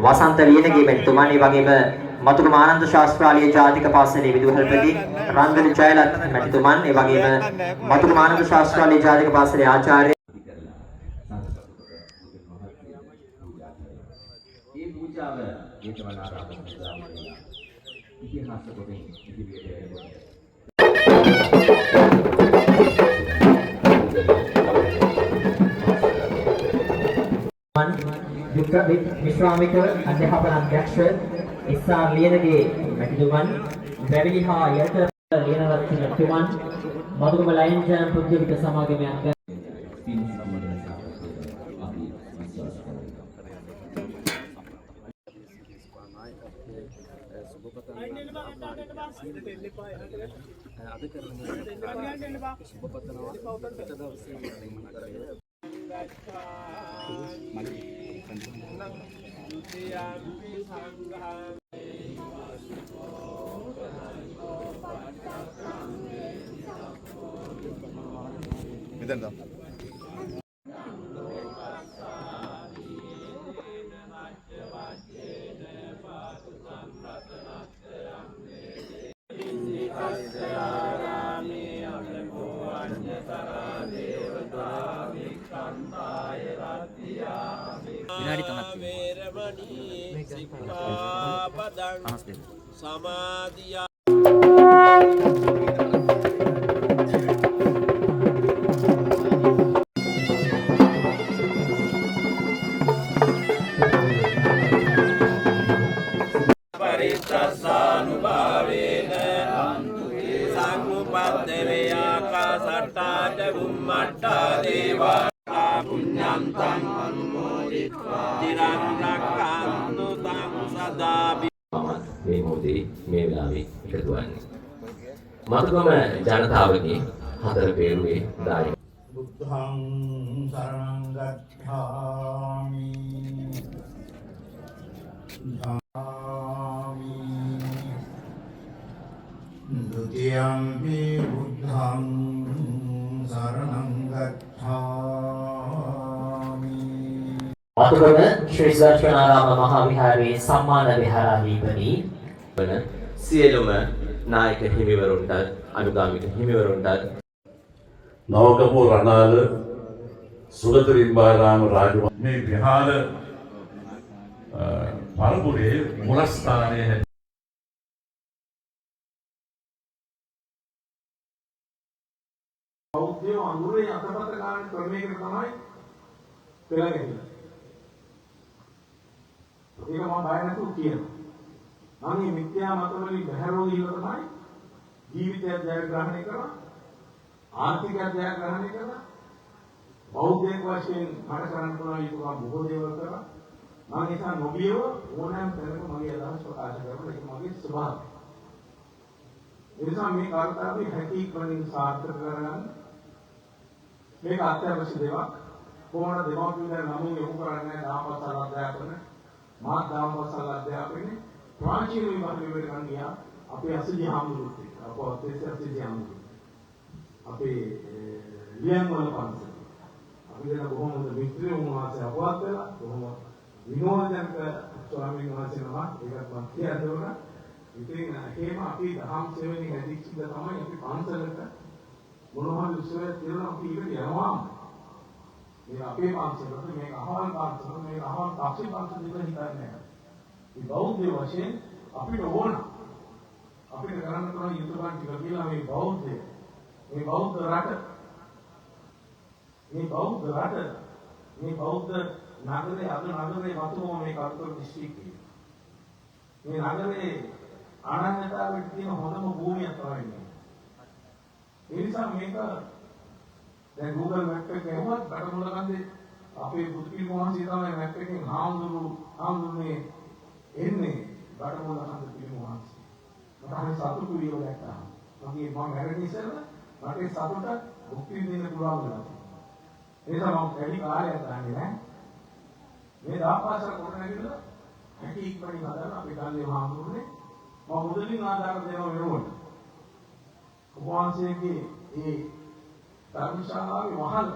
වසන්ත ලියනගේ මෙතුමන් ඒ වගේම මතුරුම ආනන්ද ශාස්ත්‍රාලීය ජාතික පාසලේ විදුහල්පති රන්දන ජයලත් මැතිතුමන් ඒ වගේම මතුරුම ආනන්ද ශාස්ත්‍රාලීය ජාතික පාසලේ ආචාර්ය මේ පූජාව ජේතවනාරාම ඉතිහාස කොටින් ඉදිරියට විශ්වාමික අධ්‍යාපන අධ්‍යක්ෂ එස්.ආර්. ලියනගේ මැතිතුමන් බැවිලි හා යත ලියනවත් මැතිතුමන් මදුරුම ලයන් ජයන් පුද්ගලික සමාගමේ අංග විනාඩි 3ක් සමාධිය පරිත්‍සානුභාවේන සංඋපද්දවේ ආකාසට්ටාච බුම්මට්ටා දේවා පුඤ්ඤන්තං අනුමෝදිत्वा තිරං රක්ඛන්තු තං සදා මේ මොහොතේ මේ වෙලාවේ එකතු වන්නේ මතුගම ජනතාවගේ හතර පෙරුවේ දායක බුද්ධං සරණං ගච්ඡාමි द्वितीयंपि बुद्धं शरणं गच्छामि මතුගම ශ්‍රී සත්‍යනාරාම මහා විහාරයේ සම්මාන විහාරාධිපති වන සියලුම නායක හිමිවරුන්ට අනුගාමික හිමිවරුන්ට නවගමු රණාල සුගතරින්බාරාම රාජ මේ විහාර පරපුරේ මුලස්ථානයේ බෞද්ධය අඳුරේ අතපත ගන්න ක්‍රමයකට තමයි පෙළගන්නේ. ඒක මම බය නැතුව කියනවා. මම මේ මිත්‍යා මතවලින් බැහැරව ගිහලා තමයි ජීවිතය ජයග්‍රහණය කරා, ආර්ථිකය ජයග්‍රහණය කරා, බෞද්ධයෙක් වශයෙන් මට කරන්න පුළුවන් යුතුකම් බොහෝ දේවල් කරා. මම නිසා නොබියව ඕනෑම තැනක මගේ අදහස් ප්‍රකාශ කරනවා. ඒක මගේ ස්වභාවය. ඒ නිසා මේ කාර්යය හැකි ඉක්මනින් සාර්ථක කරගන්න මේක අත්‍යවශ්‍ය දෙයක්. කොහොමද දෙමාපියන්ට නමුත් යොමු කරන්නේ දාපසල් අධ්‍යාපන මාත් දාපසල් අධ්‍යාපනයේ ප්‍රාචීන විභාගයට ගන්නියා අපේ අසජි හාමුදුරුවෝ එක්ක අපේ අසජි හාමුදුරුවෝ අපේ ලියන්වල පන්සල අපි දෙන බොහොම හොඳ මිත්‍රයෝ වුණාසේ අපවත් වෙලා බොහොම විනෝදජනක ස්වාමීන් වහන්සේ නමක් ඒකත් මම කියනවා. ඉතින් එහෙම අපි දහම් සෙවණේ ඇදිච්චිද තමයි අපි පන්සලට මොනවද විශ්වයේ තියෙන අපි ඉගෙන යනවා. මේ අපේ පන්සලට මේක අහවල් පන්සල මේක අහවල් තාක්ෂි පන්සල කියලා හිතන්නේ නැහැ. මේ බෞද්ධ වශයෙන් අපිට ඕන අපිට කරන්න පුළුවන් යුතුයකම් ටික කියලා මේ බෞද්ධ රට මේ බෞද්ධ නගරේ අද නගරේ වතුම මේ කල්පතරු දිස්ත්‍රික්කයේ මේ නගරේ ආනන්දතාවයට තියෙන හොඳම භූමියක් තමයි මේ. ඒ නිසා මේක දැන් Google Map එකේ ගහුවත් බටමුලකන්දේ අපේ බුදුපිළිම වහන්සේ තමයි මැප් එකෙන් හාමුදුරුනේ එන්නේ බඩමෝල හන්ද පිළිමෝහන්. මට හරි සතුටු වීම දැක්කා. මගේ මම හැරෙන්නේ ඉස්සෙල්ලා මට ඒ සතුට භුක්ති විඳින්න පුළුවන් වෙනවා. ඒ නිසා මම වැඩි කාලයක් ගන්නේ නැහැ. මේ දාපාසල කොට නැගිටලා හැටි ඉක්මනින් හදලා අපි ගල්ලේ වහමුනේ මම මුදලින් ආධාර දෙනවා වෙනුවට. උපවාසයේදී ඒ ධර්මශාලාවේ වහන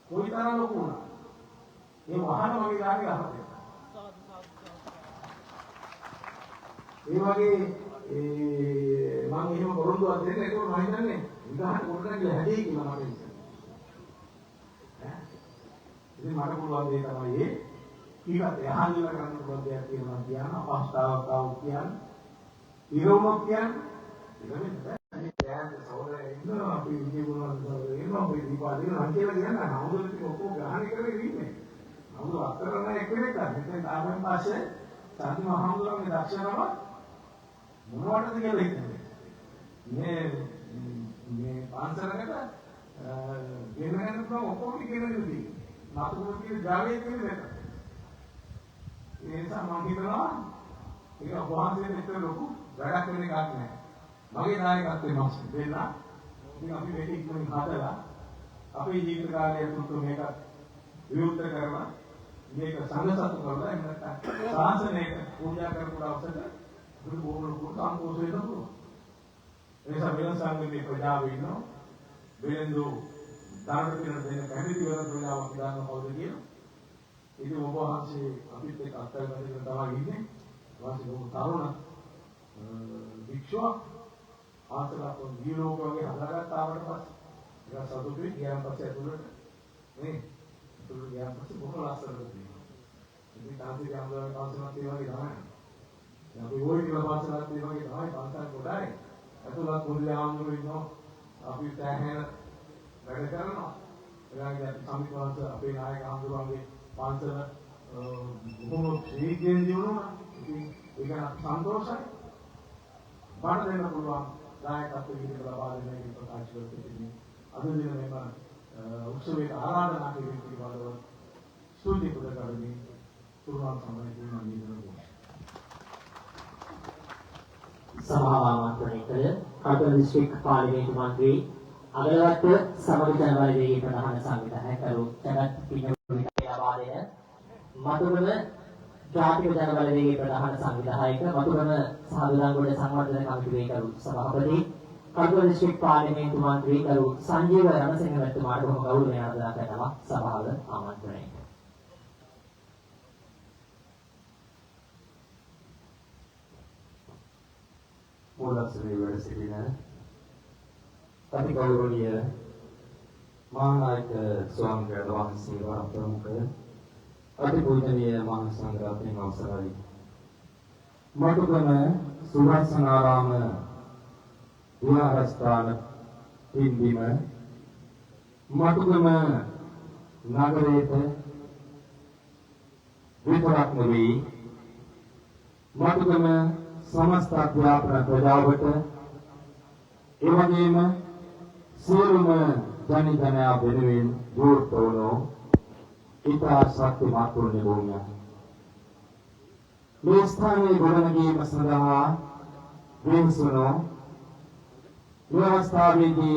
කොයිතරම් ලොකු වුණා. ඒ වහන මගේ ගානේ අහතේ. ඒ වගේ මම එහෙම පොරොන්දුවක් දෙන්න ඒක මම හිතන්නේ විගහන කොටන කියලා හැදේ කියලා මම හිතන්නේ. ඉතින් මට පුළුවන් දේ තමයි ඒ ඊට එහානිලා කරන්න පුළුවන් දෙයක් තියෙනවා කියන අවස්ථාවක් ආවොත් කියන්නේ ඉරවුමක් කියන්නේ ඉතින් දැන් සෝදරේ ඉන්නවා අපි විජේගුණවර්ධන සෝදරේ ඉන්නවා අපි දීපාවලි නම් කියලා කියන්නේ නමුදු ටික ඔක්කොම ග්‍රහණය කරගෙන ඉන්නේ. නමුදු අතරම එක්කෙනෙක් ගන්න. ඉතින් ආවෙන් පස්සේ සාධි මහමුදුරන්ගේ දක්ෂණම මොනවටද කියලා හිතන්නේ. මේ පාන්සලකට ගෙනගෙන පුළුවන් ඔක්කොම ගෙනගෙන ඉන්නේ. මාතුරුගේ කියන ජාලයේ කියන දෙයක්. ඒ නිසා මම හිතනවා ඒක වහන්සේ මෙතන ලොකු වැඩක් වෙන එකක් නෑ. මගේ නායකත්වයේ මම දෙන්න. ඉතින් අපි මේක ඉක්මනින් හදලා අපේ ජීවිත කාලය තුළ මේක විවෘත කරලා මේක සංඝසතු කරලා එහෙම නැත්නම් ශාසනයට පූජා කරපු දවසට බුදු බොහොම ලොකු සම්පූර්ණ වෙන්න පුළුවන්. ඒ නිසා වෙන සංඝයේ ප්‍රජාව ඉන්නවා. වෙනදු දාන පින දෙන කැමති වල ප්‍රජාවක් දාන කවුද කියලා. ඉතින් ඔබ වහන්සේ අපිත් එක්ක අත්දැකීම් තමයි ඉන්නේ. වාසිය බොහොම තරුණ වික්ෂුවක් ආසලක් ජීලෝක වගේ හදාගත්තාට පස්සේ ඒක සතුටුයි ගියාන් පස්සේ ඇතුළට නේ ඇතුළට ගියාන් පස්සේ බොහොම ලස්සනට තියෙනවා. ඉතින් තාන්තික අම්ලගේ පාසලක් ඒ වගේ තමයි. අපි ওই විදිහට පාසලක් ඒ වගේ තමයි පාසල් කොටයි. ඇතුළත් මුල්ලේ ආම්දුරු ඉන්නවා. අපි තැහෙන වැඩ කරනවා. එයාගේ සමිතිවංශ අපේ නායක ආම්දුරුන්ගේ පාසල බොහොම ශීඝ්‍රයෙන් දිනුනා. ඉතින් ඒක සන්තෝෂයි. බණ දෙන්න පුළුවන් නායකත්ව විදිහට ලබා දෙන එක ප්‍රකාශ කරලා අද දින මේක උත්සවයට ආරාධනා කිරීම පිළිබඳව ස්තුති පුද කරමි. තුරුවන් සම්මානිත මම නිදනවා. සභාවාමන්ත්‍රණය කළ කටුව දිස්ත්‍රික් පාර්ලිමේන්තු මන්ත්‍රී අගලවත්ත සමග ජනබලවේගයේ ප්‍රධාන සංවිධායක කරු ජගත් පින්නෝවිට ලබා දෙන මතුගම ජාතික ජනබලවේගයේ ප්‍රධාන සංවිධායක මතුගම සහදුරංගොඩ සංවර්ධන කමිටුවේ කරු සභාපති කටුව දිස්ත්‍රික් පාර්ලිමේන්තු මන්ත්‍රී කරු සංජීව රණසිංහ මැතිතුමාට බොහොම ගෞරවයෙන් ආරාධනා කරනවා සභාව ආමන්ත්‍රණය. මූලස්ත්‍රයේ වැඩ සිටින අතිගෞරවනීය මහානායක ස්වාමීන් වහන්සේ වරප්‍රමුඛ අතිපූජනීය මහා සංඝරත්නයේ අවසරයි මතුගම සුදර්ශනාරාම විහාරස්ථාන පින්බිම මතුගම නගරයේ විතරක් නෙවෙයි මතුගම समस्त अध्यापन प्रजावट एवं सियलुम जन जन बेनुवेन जोड़तोनो इता शक्ति मातुर्य भूमिया මේ ස්ථානයේ ගොඩනැගීම සඳහා වෙනසුණු ව්‍යවස්ථාවේදී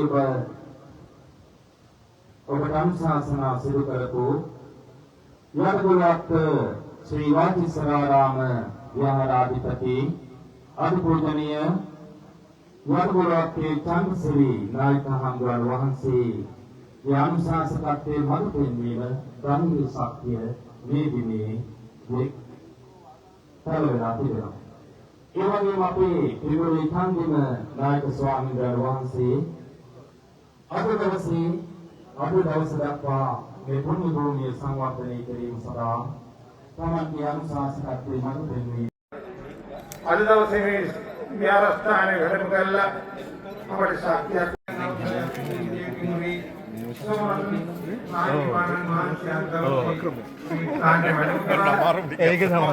ඔබ අනුශාසනා සිදු කරපු යටගොඩත් ශ්‍රී වාචිසරාරාම විහාරාධිපති අනුපූජනීය වඩගොඩවත්තේ චන්ද්‍රසිරි නායක හඳුරන වහන්සේ යානුශාසකත්වයේ මතු පෙන්වීම ධර්මීය ශක්තිය මේ දිනේ පළවෙලා තිබෙනවා. ඒ වගේම අපේ පිරිවරේ කන්දිම නායක ස්වාමීන් වහන්සේ අද දවස දක්වා මේ පුණ්‍ය භූමිය සංවර්ධනය කිරීම සඳහා තමන්ගේ අනුශාසකත්වයේ මතු පෙන්වීම අද දවසේ මේ විහාරස්ථානයේ වැඩම කළා අපට ශක්තියක් ඒක තමයි